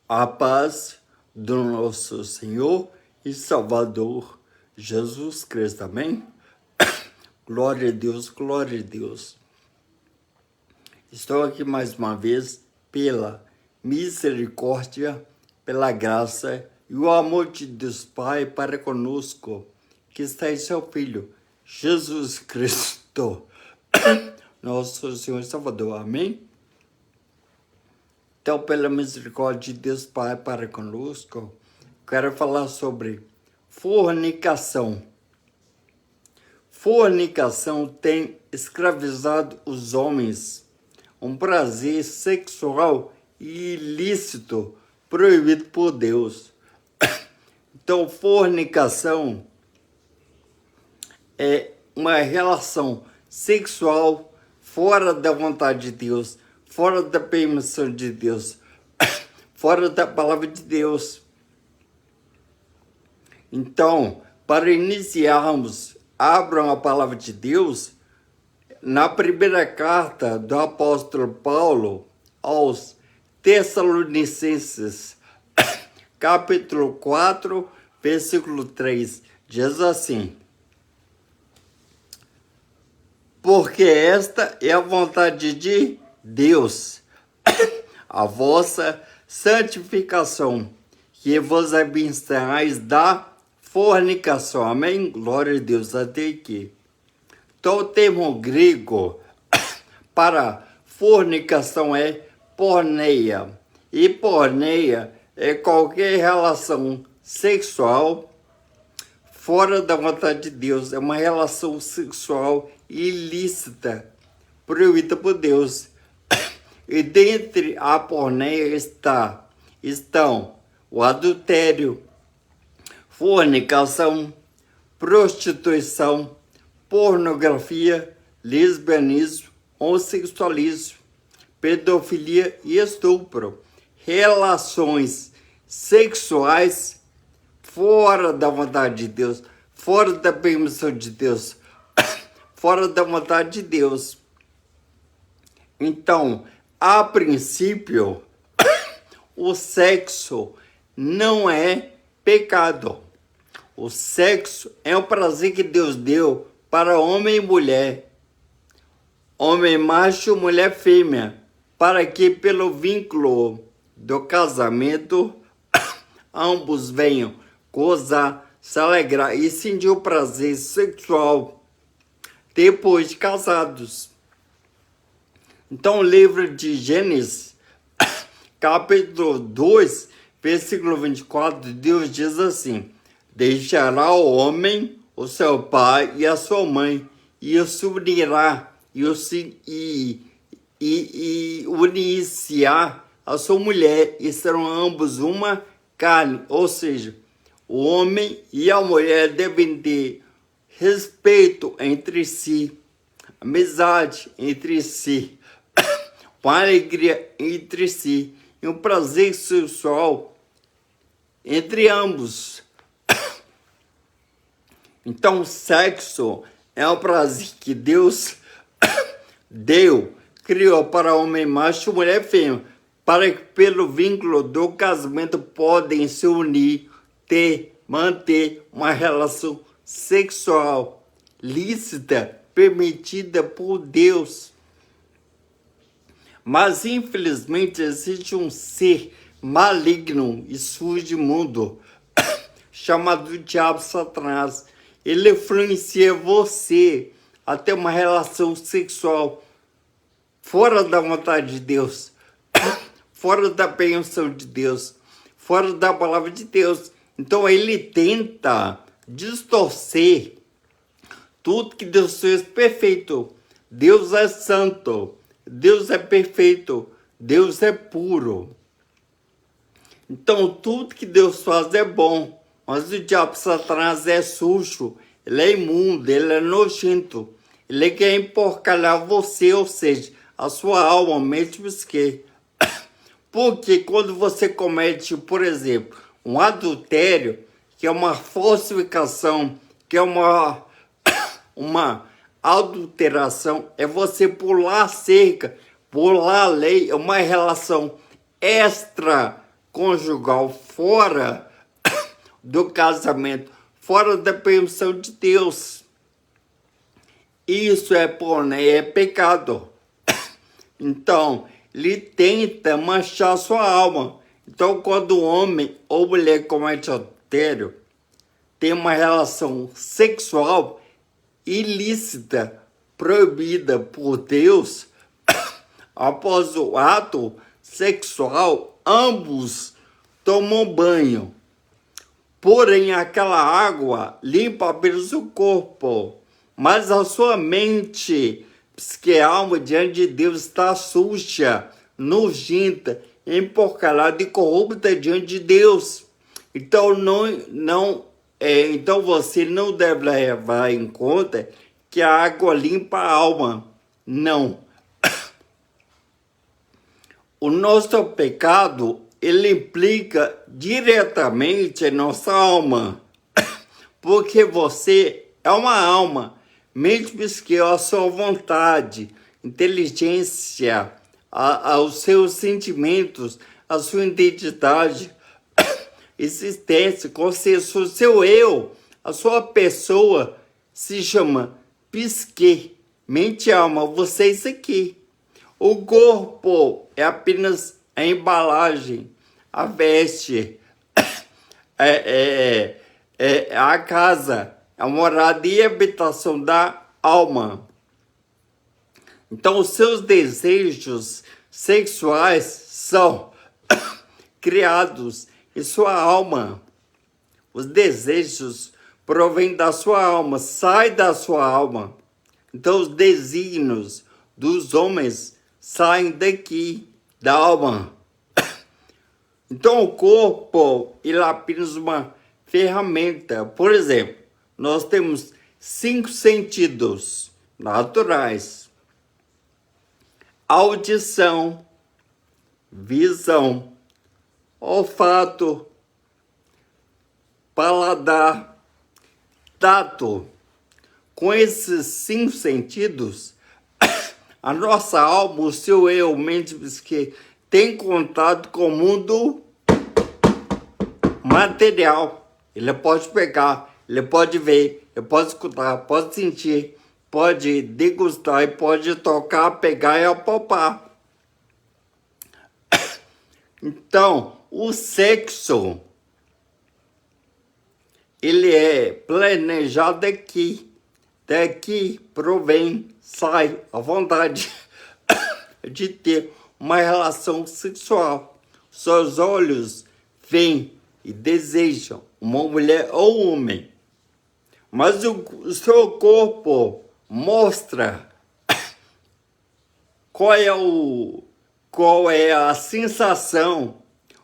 A paz do nosso Senhor e Salvador Jesus Cristo. Amém? Glória a Deus, glória a Deus. Estou aqui mais uma vez pela misericórdia, pela graça e o amor de Deus Pai para conosco, que está em seu Filho, Jesus Cristo, nosso Senhor e Salvador. Amém? Então, pela misericórdia de Deus Pai para conosco, quero falar sobre fornicação. Fornicação tem escravizado os homens, um prazer sexual ilícito proibido por Deus. Então, fornicação é uma relação sexual fora da vontade de Deus, fora da permissão de Deus, fora da palavra de Deus. Então, para iniciarmos, abram a palavra de Deus na primeira carta do apóstolo Paulo aos Tessalonicenses, capítulo 4, versículo 3, diz assim: porque esta é a vontade de Deus, a vossa santificação, que vos abstenhais da fornicação. Amém? Glória a Deus, até aqui. Então, o termo grego para fornicação é porneia. E porneia é qualquer relação sexual fora da vontade de Deus. É uma relação sexual ilícita, proibida por Deus. E dentre a porneia estão o adultério, fornicação, prostituição, pornografia, lesbianismo, homossexualismo, pedofilia e estupro. Relações sexuais fora da vontade de Deus, fora da permissão de Deus, fora da vontade de Deus. Então, a princípio, o sexo não é pecado. O sexo é um prazer que Deus deu para homem e mulher, homem macho, mulher fêmea, para que pelo vínculo do casamento ambos venham gozar, se alegrar e sentir o prazer sexual depois de casados. Então, o livro de Gênesis, capítulo 2, versículo 24, Deus diz assim: deixará o homem o seu pai e a sua mãe, e se unirá e unir-se-á a sua mulher, e serão ambos uma carne. Ou seja, o homem e a mulher devem ter respeito entre si, amizade entre si, uma alegria entre si e um prazer sexual entre ambos. Então, o sexo é um prazer que Deus criou para homem macho e mulher fêmea, para que pelo vínculo do casamento podem se unir, manter uma relação sexual lícita, permitida por Deus. Mas, infelizmente, existe um ser maligno e sujo imundo, chamado Diabo Satanás. Ele influencia você a ter uma relação sexual fora da vontade de Deus, fora da permissão de Deus, fora da palavra de Deus. Então, ele tenta distorcer tudo que Deus fez perfeito. Deus é santo, Deus é perfeito, Deus é puro. Então, tudo que Deus faz é bom, mas o diabo Satanás é sujo, ele é imundo, ele é nojento. Ele quer emporcalhar você, ou seja, a sua alma, mesmo que. Porque quando você comete, por exemplo, um adultério, que é uma falsificação, que é uma adulteração, é você pular a cerca, pular a lei, é uma relação extra conjugal fora do casamento, fora da permissão de Deus. Isso é porneia, é pecado. Então, ele tenta manchar sua alma. Então, quando o homem ou mulher comete adultério, tem uma relação sexual ilícita, proibida por Deus, após o ato sexual, ambos tomam banho. Porém, aquela água limpa apenas o corpo, mas a sua mente, psique, alma diante de Deus está suja, nojenta, emporcalhada e corrupta diante de Deus. Então, então você não deve levar em conta que a água limpa a alma. Não. O nosso pecado, ele implica diretamente em nossa alma. Porque você é uma alma, mente, psique, a sua vontade, inteligência, os seus sentimentos, a sua identidade, existência, consciência, o seu eu, a sua pessoa se chama psique, mente e alma, você é isso aqui. O corpo é apenas a embalagem, a veste, a casa, a morada e a habitação da alma. Então, os seus desejos sexuais são criados em sua alma. Os desejos provêm da sua alma, saem da sua alma. Então, os desígnios dos homens saem daqui, da alma. Então, o corpo, ele é apenas uma ferramenta. Por exemplo, nós temos 5 sentidos naturais: audição, visão, olfato, paladar, tato. Com esses 5 sentidos, a nossa alma, o seu eu, mente, psique, tem contato com o mundo material. Ele pode pegar, ele pode ver, ele pode escutar, pode sentir, pode degustar e pode tocar, pegar e apalpar. Então, o sexo, ele é planejado aqui. Daqui provém, sai a vontade de ter uma relação sexual. Seus olhos veem e desejam uma mulher ou um homem. Mas o seu corpo mostra qual é a sensação,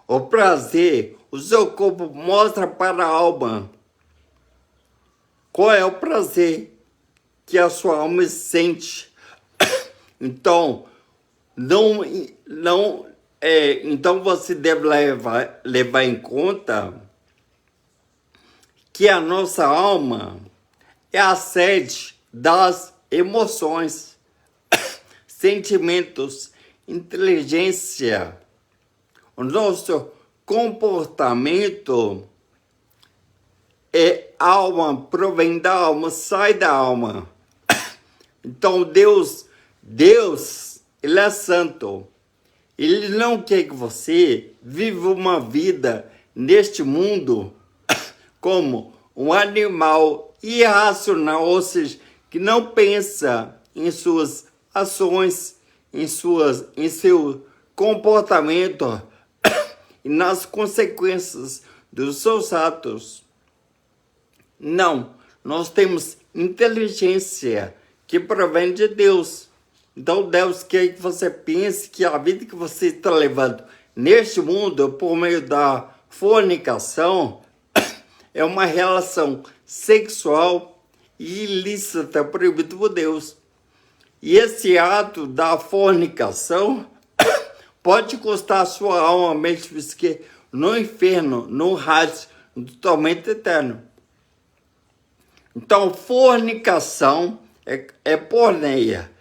o prazer. O seu corpo mostra para a alma qual é o prazer que a sua alma sente. Então, então você deve levar em conta que a nossa alma é a sede das emoções, sentimentos, inteligência. O nosso comportamento é alma, provém da alma, sai da alma. Então Deus, ele é santo. Ele não quer que você viva uma vida neste mundo como um animal irracional, ou seja, que não pensa em suas ações, em seu comportamento e nas consequências dos seus atos. Não, nós temos inteligência que provém de Deus. Então Deus quer que você pense que a vida que você está levando neste mundo por meio da fornicação é uma relação sexual ilícita, proibida por Deus. E esse ato da fornicação pode custar a sua alma, mente, psique, no inferno, no Hades, no tormento eterno. Então, fornicação é porneia.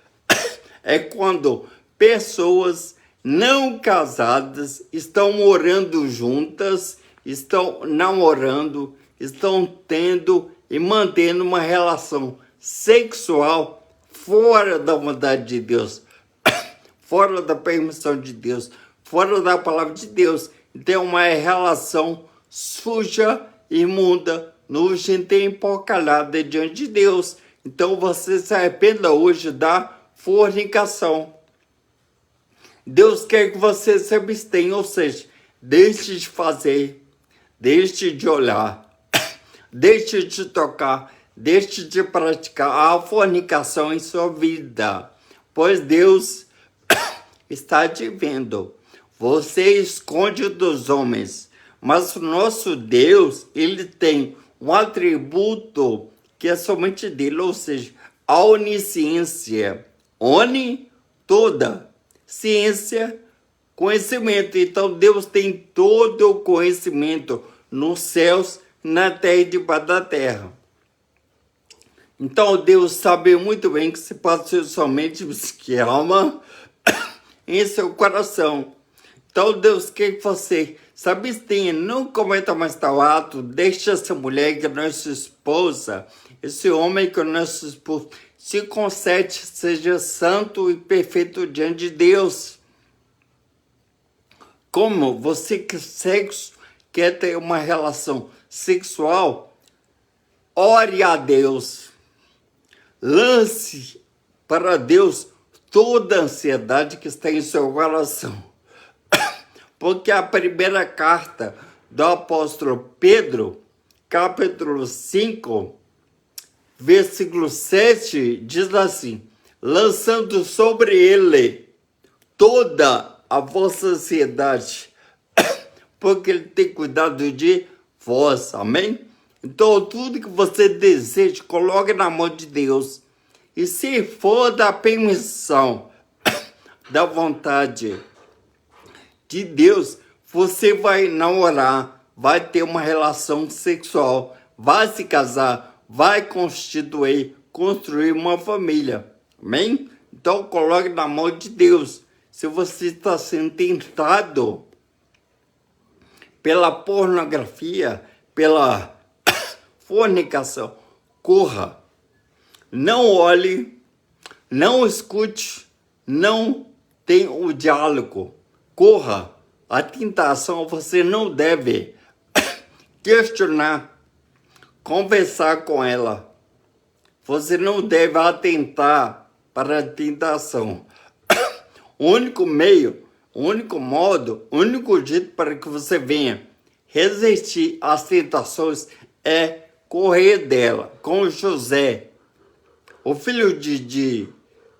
É quando pessoas não casadas estão morando juntas, estão namorando, estão tendo e mantendo uma relação sexual fora da vontade de Deus, fora da permissão de Deus, fora da palavra de Deus. Então, uma relação suja, imunda, nojenta e empocalhada diante de Deus. Então, você se arrependa hoje da fornicação. Deus quer que você se abstenha, ou seja, deixe de fazer, deixe de olhar, deixe de tocar, deixe de praticar a fornicação em sua vida, pois Deus está te vendo. Você esconde dos homens, mas o nosso Deus, ele tem um atributo que é somente dele, ou seja, a onisciência. Oni, toda. Ciência, conhecimento. Então, Deus tem todo o conhecimento nos céus, na terra e debaixo da terra. Então, Deus sabe muito bem que se pode ser somente os que ama em seu coração. Então, Deus quer que você se abstenha, não cometa mais tal ato, deixe essa mulher que é nossa esposa, esse homem que é nosso esposo, se conserte, seja santo e perfeito diante de Deus. Como você que sexo quer ter uma relação sexual, ore a Deus. Lance para Deus toda a ansiedade que está em seu coração. Porque a primeira carta do apóstolo Pedro, capítulo 5, versículo 7, diz assim: lançando sobre ele toda a vossa ansiedade, porque ele tem cuidado de vós, amém? Então, tudo que você deseja, coloque na mão de Deus. E se for da permissão, da vontade de Deus, você vai namorar, vai ter uma relação sexual, vai se casar, vai construir uma família. Amém? Então, coloque na mão de Deus. Se você está sendo tentado pela pornografia, pela fornicação, corra. Não olhe, não escute, não tenha o diálogo. Corra. A tentação você não deve questionar, conversar com ela. Você não deve atentar para a tentação. O único meio, o único modo, o único jeito para que você venha resistir às tentações é correr dela. Com José, o filho de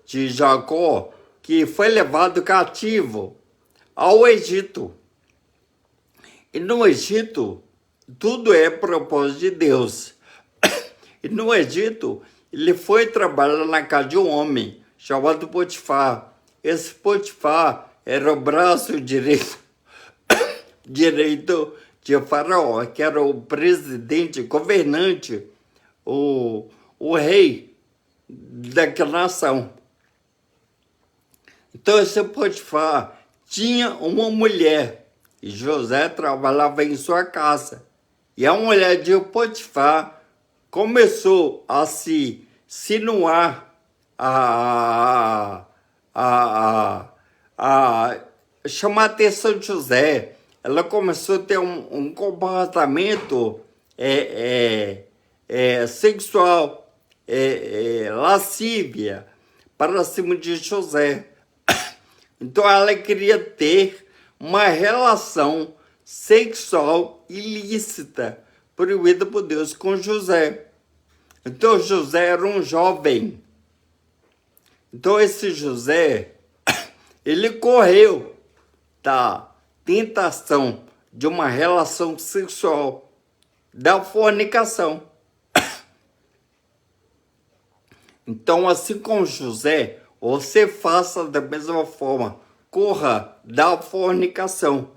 Jacó, que foi levado cativo ao Egito. E no Egito, tudo é propósito de Deus. E no Egito, ele foi trabalhar na casa de um homem chamado Potifar. Esse Potifar era o braço direito de Faraó, que era o presidente, governante, o rei daquela nação. Então, esse Potifar tinha uma mulher, e José trabalhava em sua casa. E a mulher de Potifar começou a se insinuar, a chamar a atenção de José. Ela começou a ter um comportamento sexual, lascívia, para cima de José. Então ela queria ter uma relação sexual ilícita, proibida por Deus, com José. Então José era um jovem. Então esse José, ele correu da tentação de uma relação sexual, da fornicação. Então, assim como José, você faça da mesma forma, corra da fornicação,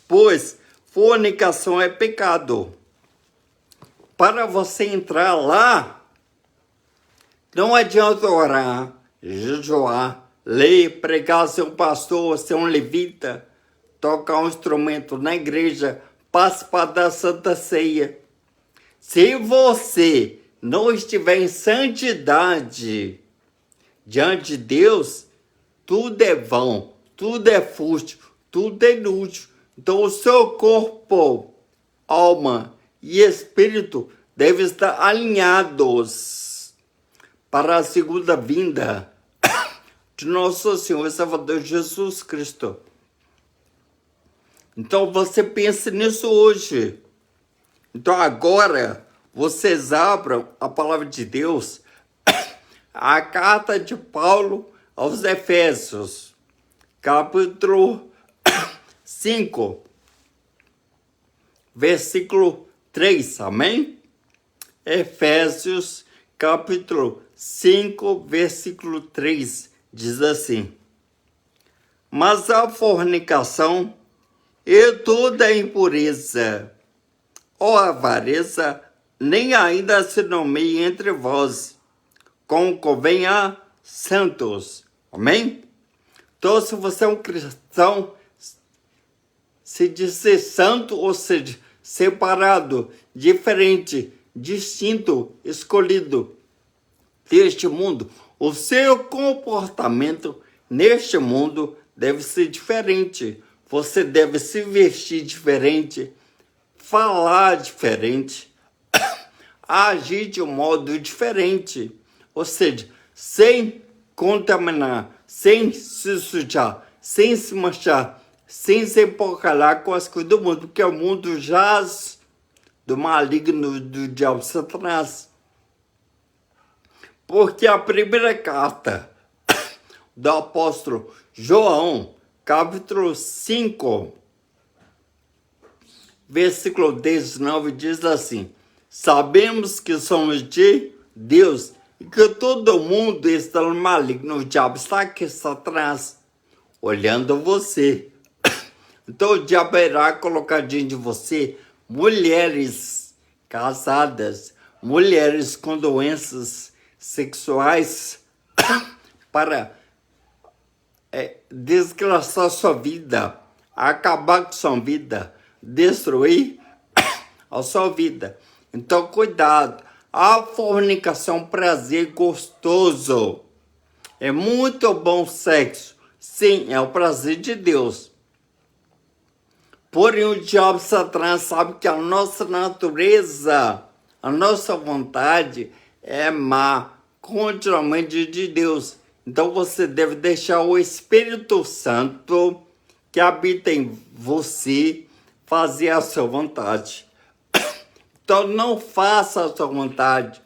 pois fornicação é pecado. Para você entrar lá, não adianta orar, jejuar, ler, pregar, ser um pastor, ser um levita, tocar um instrumento na igreja, participar da Santa Ceia. Se você não estiver em santidade diante de Deus, tudo é vão, tudo é fútil, tudo é inútil. Então o seu corpo, alma e espírito devem estar alinhados para a segunda vinda de nosso Senhor e Salvador Jesus Cristo. Então você pense nisso hoje. Então agora vocês abram a palavra de Deus, a carta de Paulo aos Efésios, capítulo 5, versículo 3, amém? Efésios, capítulo 5, versículo 3, diz assim: mas a fornicação e toda impureza ou avareza nem ainda se nomeie entre vós, como convém a santos. Amém? Então, se você é um cristão, se diz ser santo, ou seja, separado, diferente, distinto, escolhido deste mundo, o seu comportamento neste mundo deve ser diferente. Você deve se vestir diferente, falar diferente, agir de um modo diferente. Ou seja, sem contaminar, sem se sujar, sem se manchar, sem se empolgar com as coisas do mundo, porque o mundo jaz do maligno do diabo Satanás. Porque a primeira carta do apóstolo João, capítulo 5, versículo 19, diz assim: sabemos que somos de Deus e que todo mundo está no maligno. O diabo está aqui, Satanás, olhando você. Então o diabo irá colocar diante de você mulheres casadas, mulheres com doenças sexuais para desgraçar sua vida, acabar com sua vida, destruir a sua vida. Então cuidado. A fornicação é um prazer gostoso. É muito bom sexo. Sim, é o prazer de Deus. Porém, o diabo Satanás sabe que a nossa natureza, a nossa vontade é má, continuamente de Deus. Então você deve deixar o Espírito Santo que habita em você fazer a sua vontade. Então não faça a sua vontade,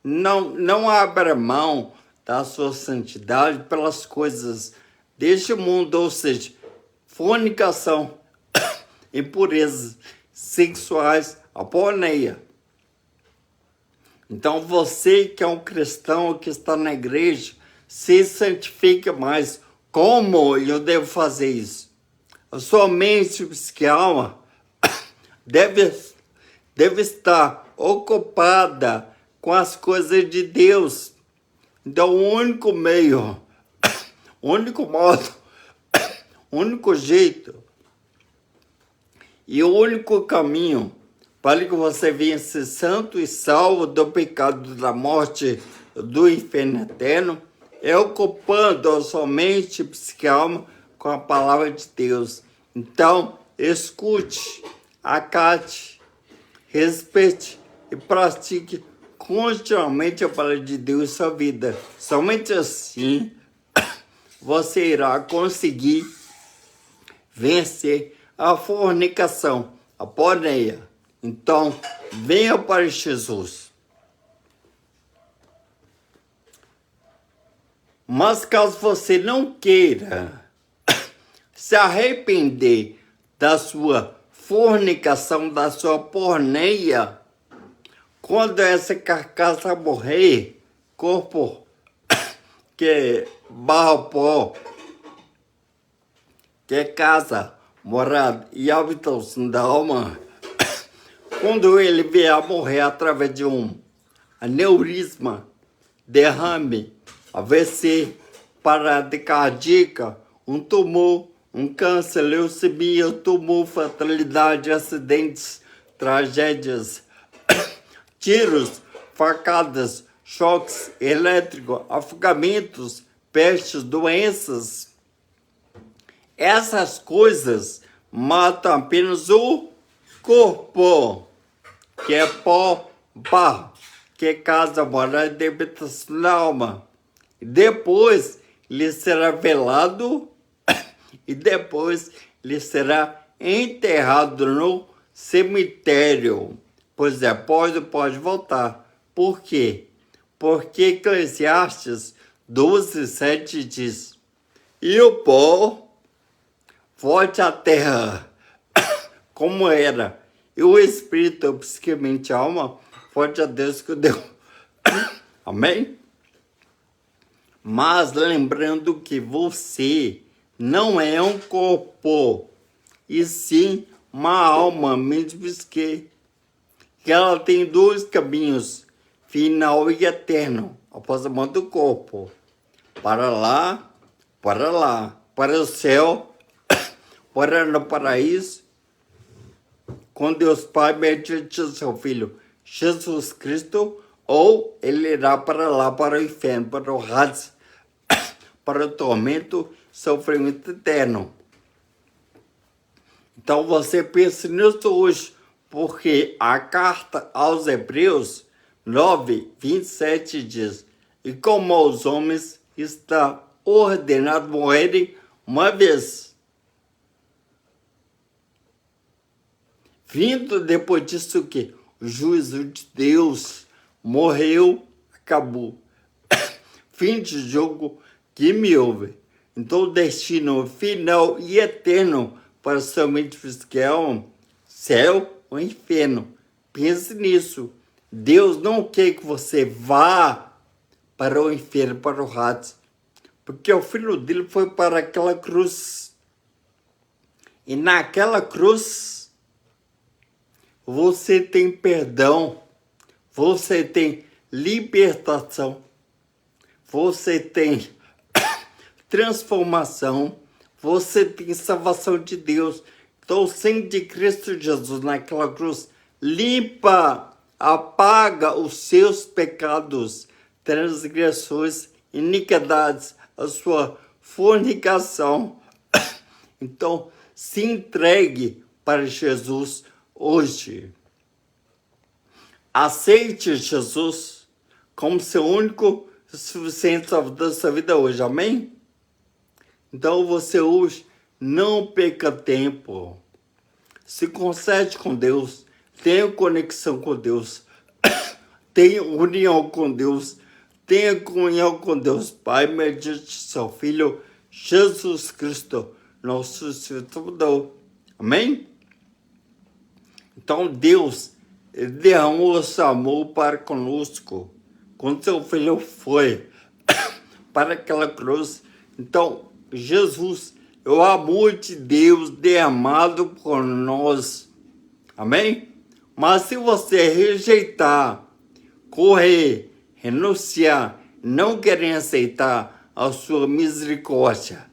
não abra mão da sua santidade pelas coisas deste mundo, ou seja, fornicação, impurezas sexuais, a porneia. Então você que é um cristão que está na igreja, se santifique mais. Como eu devo fazer isso? A sua mente e alma deve estar ocupada com as coisas de Deus. Então o único meio, o único modo, o único jeito e o único caminho para que você venha ser santo e salvo do pecado, da morte, do inferno eterno, é ocupando a sua mente e psique alma com a palavra de Deus. Então, escute, acate, respeite e pratique continuamente a palavra de Deus em sua vida. Somente assim você irá conseguir vencer a fornicação, a porneia. Então, venha para Jesus. Mas caso você não queira se arrepender da sua fornicação, da sua porneia, quando essa carcaça morrer, corpo que é barro pó, que é casa, morada e habitação da alma, quando ele vier a morrer através de um aneurisma, derrame, AVC, parada cardíaca, um tumor, um câncer, leucemia, tumor, fatalidade, acidentes, tragédias, tiros, facadas, choques elétricos, afogamentos, pestes, doenças. Essas coisas matam apenas o corpo, que é pó, barro, que é casa, morada e habitação da alma. Depois lhe será velado e depois lhe será enterrado no cemitério. Pois é, pode voltar. Por quê? Porque Eclesiastes 12:7 diz: e o pó volte à terra, como era, e o espírito, a psiquemente a alma, volte a Deus que o deu. Amém? Mas lembrando que você não é um corpo, e sim uma alma, mesmo que ela tem dois caminhos, final e eterno, após a morte do corpo. Para lá, para o céu, para no paraíso, com Deus Pai, mediante seu Filho, Jesus Cristo, ou ele irá para lá, para o inferno, para o Hades, para o tormento, sofrimento eterno. Então você pense nisso hoje, porque a carta aos Hebreus 9:27 diz: e como aos homens está ordenado morrerem uma vez, vindo depois disso o quê? O juízo de Deus. Morreu, acabou. Fim de jogo que me ouve. Então o destino final e eterno para somente fiscal, céu ou inferno. Pense nisso. Deus não quer que você vá para o inferno, para o Hades, porque o filho dele foi para aquela cruz. E naquela cruz você tem perdão, você tem libertação, você tem transformação, você tem salvação de Deus. Então o sangue de Cristo Jesus naquela cruz limpa, apaga os seus pecados, transgressões, iniquidades, a sua fornicação. Então se entregue para Jesus hoje. Aceite Jesus como seu único e suficiente salvador da sua vida hoje. Amém? Então você hoje não perca tempo. Se conserte com Deus. Tenha conexão com Deus. Tenha união com Deus. Tenha comunhão com Deus Pai, mediante seu Filho Jesus Cristo, nosso Salvador. Amém? Então Deus derramou o seu amor para conosco, quando seu Filho foi para aquela cruz. Então Jesus é o amor de Deus derramado por nós. Amém? Mas se você rejeitar, correr, renunciar, não querer aceitar a sua misericórdia,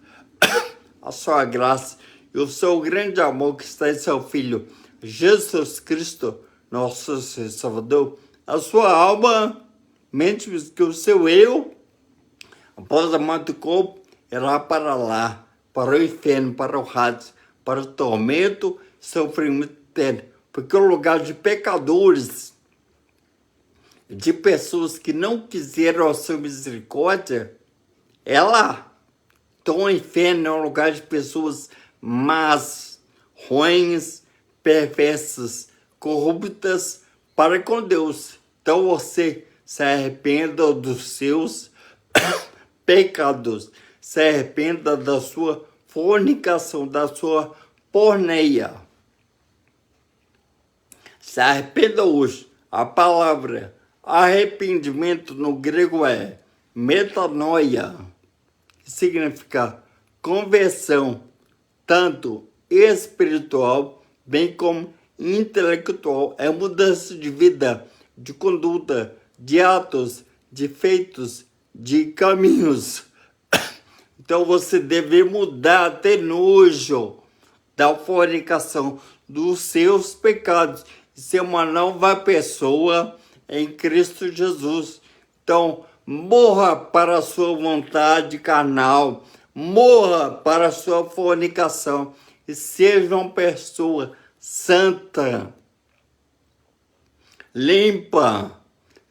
a sua graça e o seu grande amor que está em seu Filho Jesus Cristo, nosso Salvador, a sua alma, mente que o seu eu, após a morte do corpo, irá para lá, para o inferno, para o Hades, para o tormento, sofrimento eterno. Porque o lugar de pecadores, de pessoas que não quiseram a sua misericórdia, é lá. Então o inferno é um lugar de pessoas más, ruins, perversas, corruptas para com Deus. Então você se arrependa dos seus pecados, se arrependa da sua fornicação, da sua porneia. Se arrependa hoje. A palavra arrependimento no grego é metanoia, que significa conversão, tanto espiritual, bem como intelectual. É mudança de vida, de conduta, de atos, de feitos, de caminhos. Então você deve mudar até nojo da fornicação, dos seus pecados, e ser uma nova pessoa em Cristo Jesus. Então, morra para a sua vontade carnal, morra para a sua fornicação e seja uma pessoa santa, limpa,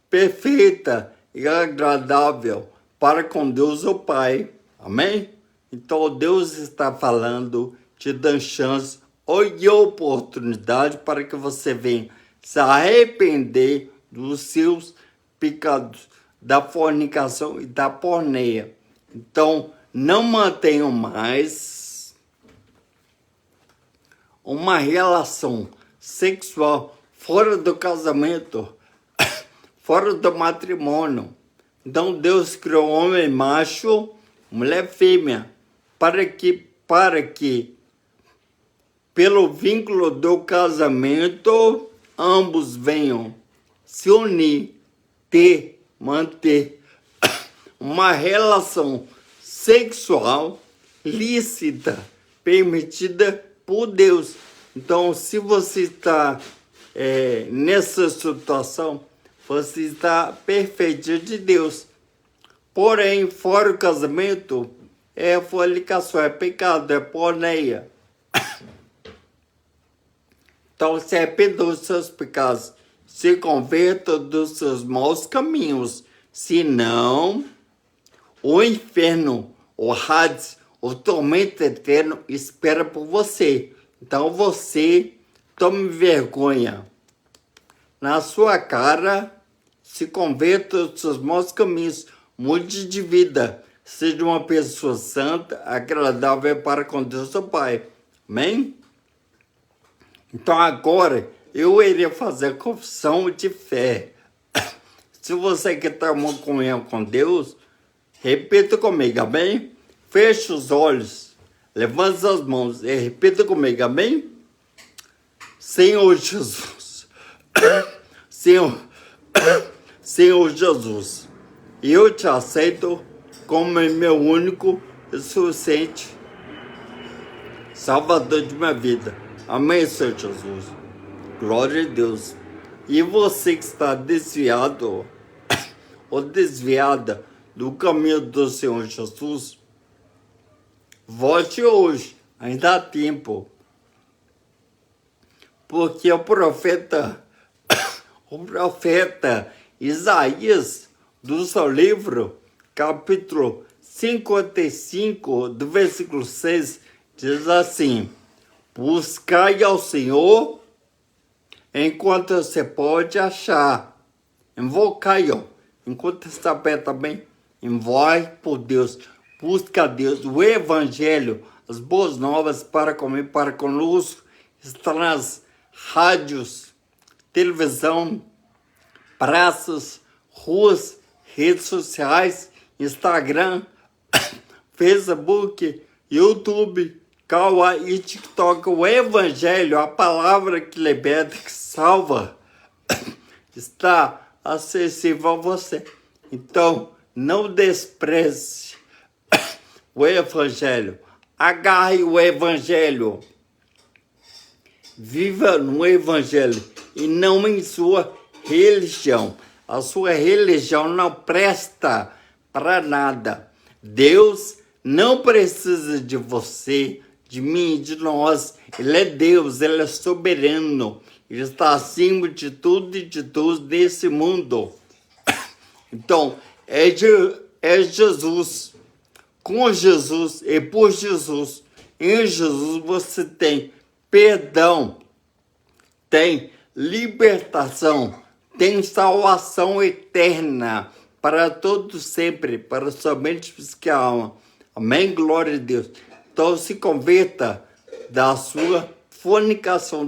perfeita e agradável para com Deus o Pai. Amém? Então Deus está falando, te dando chance e oportunidade para que você venha se arrepender dos seus pecados, da fornicação e da porneia. Então, não mantenham mais uma relação sexual fora do casamento, fora do matrimônio. Então, Deus criou homem macho, mulher fêmea, para que pelo vínculo do casamento, ambos venham se unir, manter uma relação sexual lícita, permitida por Deus. Então, se você está nessa situação, você está perfeito de Deus. Porém, fora o casamento, é fornicação, é pecado, é porneia. Então, se arrependa dos seus pecados, se converta dos seus maus caminhos, senão o inferno, o Hades, o tormento eterno espera por você. Então você tome vergonha na sua cara, se converta dos seus maus caminhos, mude de vida, seja uma pessoa santa, agradável para com Deus o Pai. Amém? Então agora eu irei fazer confissão de fé. Se você quer ter uma comunhão com Deus, repita comigo, amém? Feche os olhos, levante as mãos e repita comigo, amém? Senhor Jesus, Senhor Jesus, eu te aceito como meu único e suficiente Salvador de minha vida. Amém, Senhor Jesus. Glória a Deus. E você que está desviado ou desviada do caminho do Senhor Jesus, volte hoje, ainda há tempo. Porque o profeta Isaías, do seu livro, capítulo 55, do versículo 6, diz assim: buscai ao Senhor enquanto você pode achar. Invocai-o enquanto está perto também. Invoque por Deus. Busca a Deus. O Evangelho, as boas novas para comer, para conosco, está nas rádios, televisão, praças, ruas, redes sociais, Instagram, Facebook, YouTube, Kawaii e TikTok. O Evangelho, a palavra que liberta, que salva, está acessível a você. Então, não despreze o Evangelho. Agarre o Evangelho. Viva no Evangelho e não em sua religião. A sua religião não presta para nada. Deus não precisa de você, de mim, de nós. Ele é Deus, Ele é soberano. Ele está acima de tudo e de todos nesse mundo. Então, é Jesus. Com Jesus e por Jesus. Em Jesus você tem perdão, tem libertação, tem salvação eterna para todos sempre, para somente física e alma. Amém? Glória a Deus. Então se converta da sua fornicação,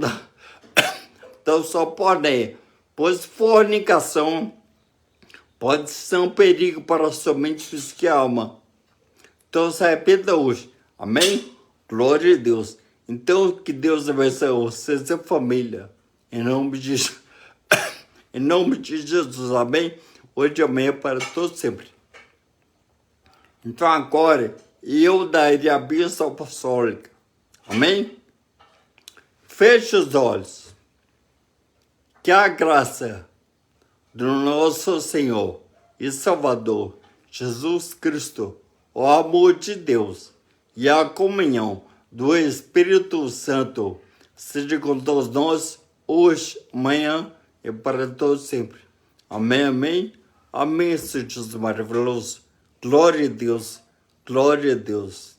da sua porneia, pois fornicação pode ser um perigo para somente física e alma. Então se arrependa hoje. Amém? Glória a Deus. Então que Deus abençoe você e sua família. Em nome de Jesus. Amém? Hoje e amanhã para todos sempre. Então agora e eu darei a bênção apostólica. Amém? Feche os olhos. Que a graça do nosso Senhor e Salvador Jesus Cristo, o amor de Deus e a comunhão do Espírito Santo seja com todos nós, hoje, amanhã e para todos sempre. Amém, amém. Amém, Senhor Jesus maravilhoso. Glória a Deus, glória a Deus.